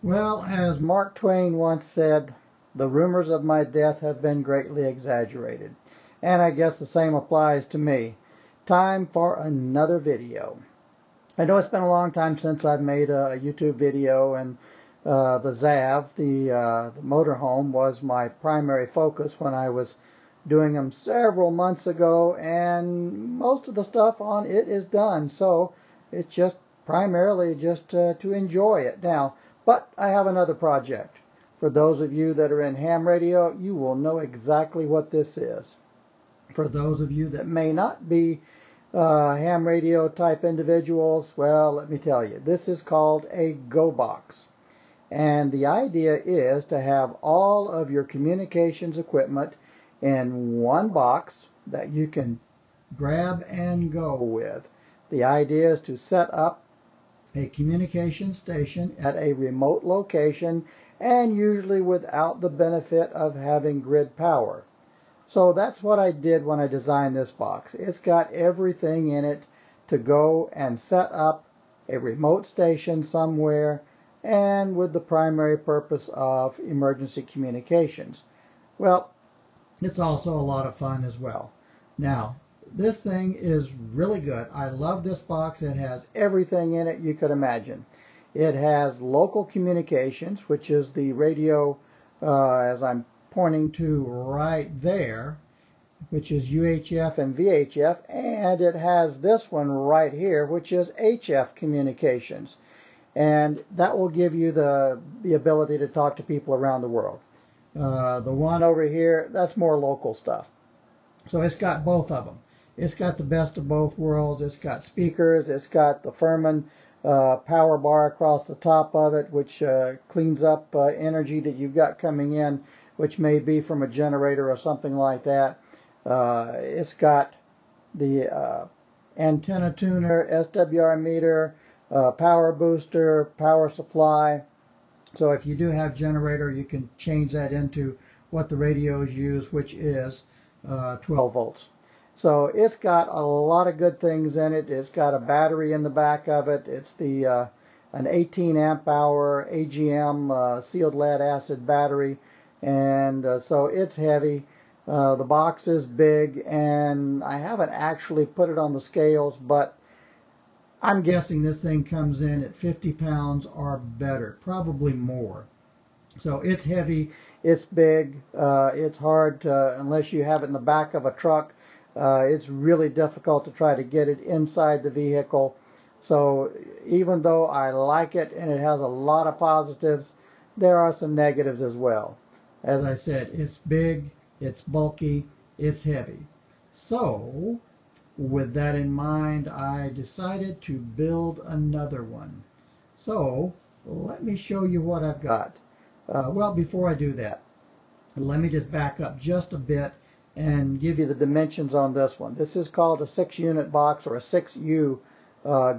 Well, as Mark Twain once said, the rumors of my death have been greatly exaggerated. And I guess the same applies to me. Time for another video. I know it's been a long time since I've made a YouTube video, and the ZAV, the motorhome, was my primary focus when I was doing them several months ago, and most of the stuff on it is done. So it's just primarily just to enjoy it now. But I have another project. For those of you that are in ham radio, you will know exactly what this is. For those of you that may not be ham radio type individuals, well, let me tell you, this is called a Go Box. And the idea is to have all of your communications equipment in one box that you can grab and go with. The idea is to set up a communication station at a remote location, and usually without the benefit of having grid power. So that's what I did when I designed this box. It's got everything in it to go and set up a remote station somewhere, and with the primary purpose of emergency communications. Well, it's also a lot of fun as well. Now, this thing is really good. I love this box. It has everything in it you could imagine. It has local communications, which is the radio, as I'm pointing to right there, which is UHF and VHF, and it has this one right here, which is HF communications. And that will give you the ability to talk to people around the world. The one over here, that's more local stuff. So it's got both of them. It's got the best of both worlds. It's got speakers. It's got the Furman power bar across the top of it, which cleans up energy that you've got coming in, which may be from a generator or something like that. It's got the antenna tuner, SWR meter, power booster, power supply. So if you do have generator, you can change that into what the radios use, which is 12 volts. So it's got a lot of good things in it. It's got a battery in the back of it. It's the an 18 amp hour AGM sealed lead acid battery, and so it's heavy. The box is big, and I haven't actually put it on the scales, but I'm guessing this thing comes in at 50 pounds or better, probably more. So it's heavy, it's big, it's hard to, unless you have it in the back of a truck. It's really difficult to try to get it inside the vehicle. So even though I like it and it has a lot of positives, there are some negatives as well. As I said, it's big, it's bulky, it's heavy. So with that in mind, I decided to build another one. So let me show you what I've got. Well, before I do that, let me just back up just a bit and give you the dimensions on this one. This is called a 6-unit box, or a 6U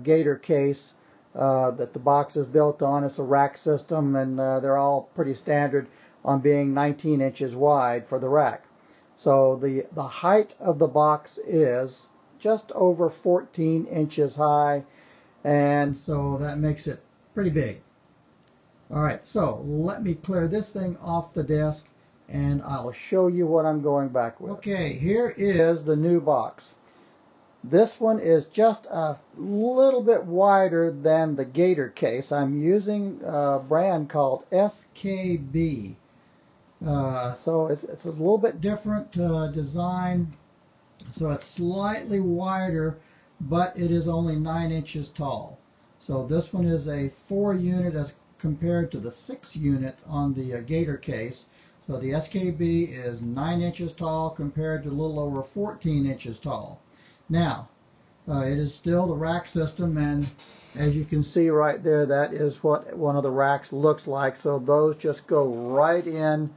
Gator case that the box is built on. It's a rack system, and they're all pretty standard on being 19 inches wide for the rack. So the height of the box is just over 14 inches high, and so that makes it pretty big. All right, so let me clear this thing off the desk, and I'll show you what I'm going back with. Okay, here is the new box. This one is just a little bit wider than the Gator case. I'm using a brand called SKB. So it's a little bit different design. So it's slightly wider, but it is only 9 inches tall. So this one is a 4-unit as compared to the 6-unit on the Gator case. So the SKB is 9 inches tall compared to a little over 14 inches tall. Now, it is still the rack system, and as you can see right there, that is what one of the racks looks like. So those just go right in.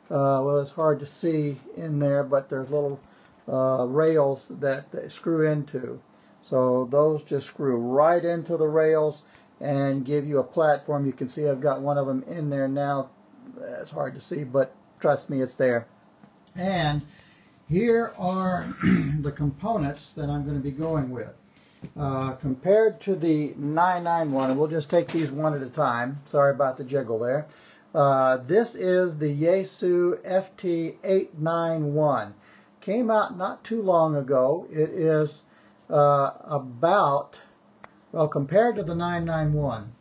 Well, it's hard to see in there, but there's little rails that they screw into. So those just screw right into the rails and give you a platform. You can see I've got one of them in there now. It's hard to see, but trust me, it's there. And here are the components that I'm going to be going with. compared to the 991, and we'll just take these one at a time. Sorry about the jiggle there. This is the Yaesu FT891. Came out not too long ago. It is about, well, compared to the 991,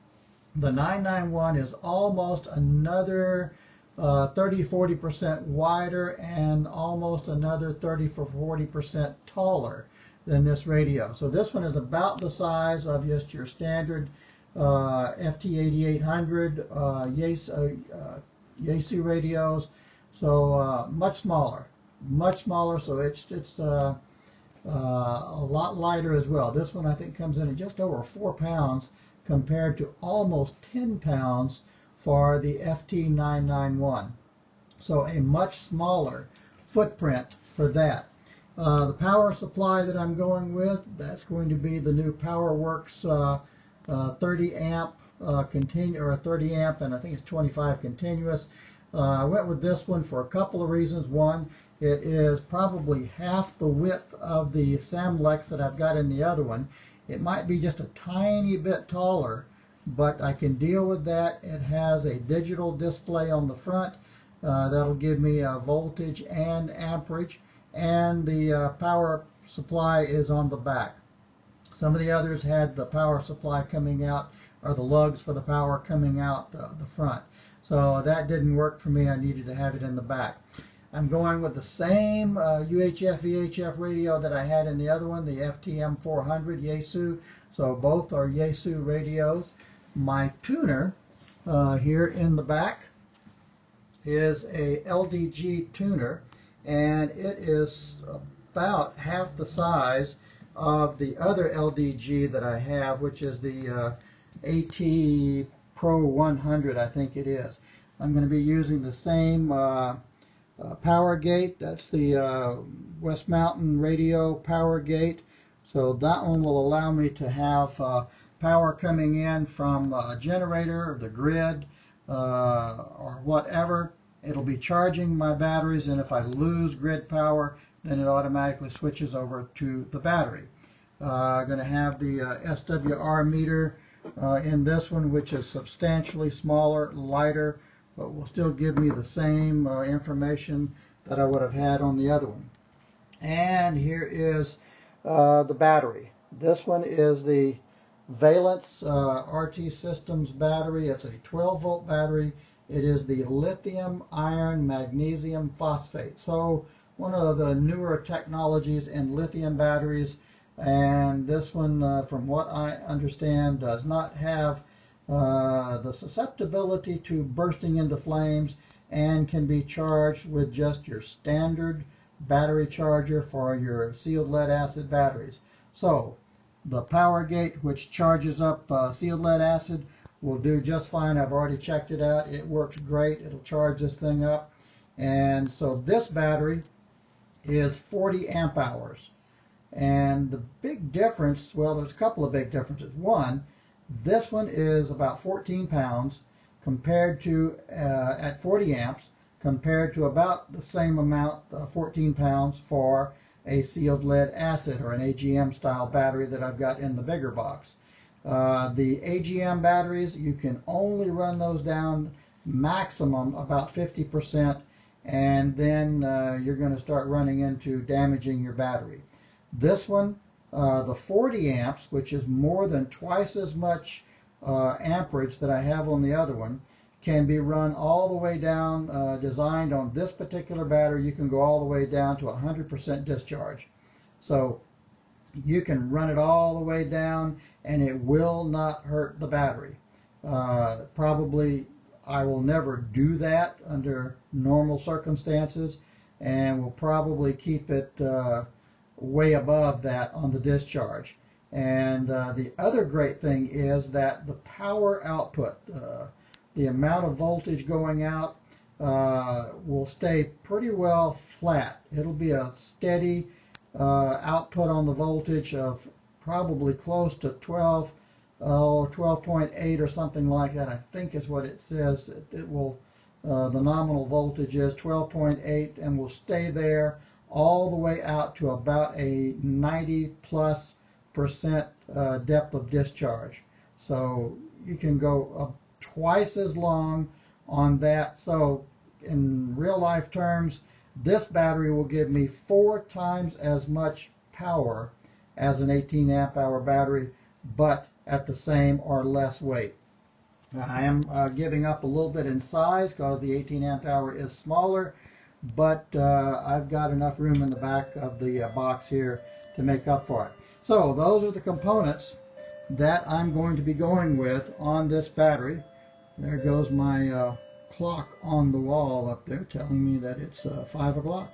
the 991 is almost another 30-40% wider and almost another 30-40% taller than this radio. So this one is about the size of just your standard FT8800 Yaesu radios. So much smaller. So it's a lot lighter as well. This one I think comes in at just over 4 pounds compared to almost 10 pounds for the FT991. So a much smaller footprint for that. The power supply that I'm going with, that's going to be the new PowerWorks 30 amp or 30 amp, and I think it's 25 continuous. I went with this one for a couple of reasons. One, it is probably half the width of the Samlex that I've got in the other one. It might be just a tiny bit taller, but I can deal with that. It has a digital display on the front. That'll give me a voltage and amperage, and the power supply is on the back. Some of the others had the power supply coming out, or the lugs for the power coming out the front. So that didn't work for me. I needed to have it in the back. I'm going with the same UHF VHF radio that I had in the other one, the FTM400 Yaesu. So both are Yaesu radios. My tuner here in the back is a LDG tuner, and it is about half the size of the other LDG that I have, which is the AT Pro 100, I think it is. I'm going to be using the same power gate. That's the West Mountain Radio power gate. So that one will allow me to have power coming in from a generator, the grid, or whatever. It'll be charging my batteries, and if I lose grid power, then it automatically switches over to the battery. I'm going to have the SWR meter in this one, which is substantially smaller, lighter, but will still give me the same information that I would have had on the other one. And here is the battery. This one is the Valence RT Systems battery. It's a 12-volt battery. It is the lithium iron magnesium phosphate. So one of the newer technologies in lithium batteries, and this one, from what I understand, does not have the susceptibility to bursting into flames and can be charged with just your standard battery charger for your sealed lead acid batteries. So the power gate, which charges up sealed lead acid, will do just fine. I've already checked it out. It works great. It'll charge this thing up. And so this battery is 40 amp hours. And the big difference, well, there's a couple of big differences. One, this one is about 14 pounds compared to, at 40 amps, compared to about the same amount, 14 pounds for a sealed lead acid or an AGM style battery that I've got in the bigger box. The AGM batteries, you can only run those down maximum about 50%, and then you're going to start running into damaging your battery. This one, the 40 amps, which is more than twice as much amperage that I have on the other one, can be run all the way down, designed on this particular battery. You can go all the way down to 100% discharge. So you can run it all the way down and it will not hurt the battery. Probably I will never do that under normal circumstances, and will probably keep it way above that on the discharge. And the other great thing is that the power output, the amount of voltage going out, will stay pretty well flat. It'll be a steady output on the voltage of probably close to 12.8 or something like that. I think is what it says. It will, the nominal voltage is 12.8 and will stay there all the way out to about a 90+% depth of discharge. So you can go up twice as long on that. So in real life terms, this battery will give me 4 times as much power as an 18 amp hour battery, but at the same or less weight. Now, I am giving up a little bit in size because the 18 amp hour is smaller, but I've got enough room in the back of the box here to make up for it. So those are the components that I'm going to be going with on this battery. There goes my clock on the wall up there telling me that it's 5 o'clock.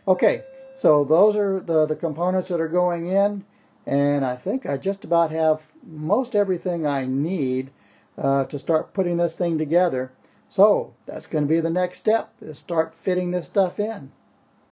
Okay, so those are the components that are going in, and I think I just about have most everything I need to start putting this thing together. So that's going to be the next step, is start fitting this stuff in.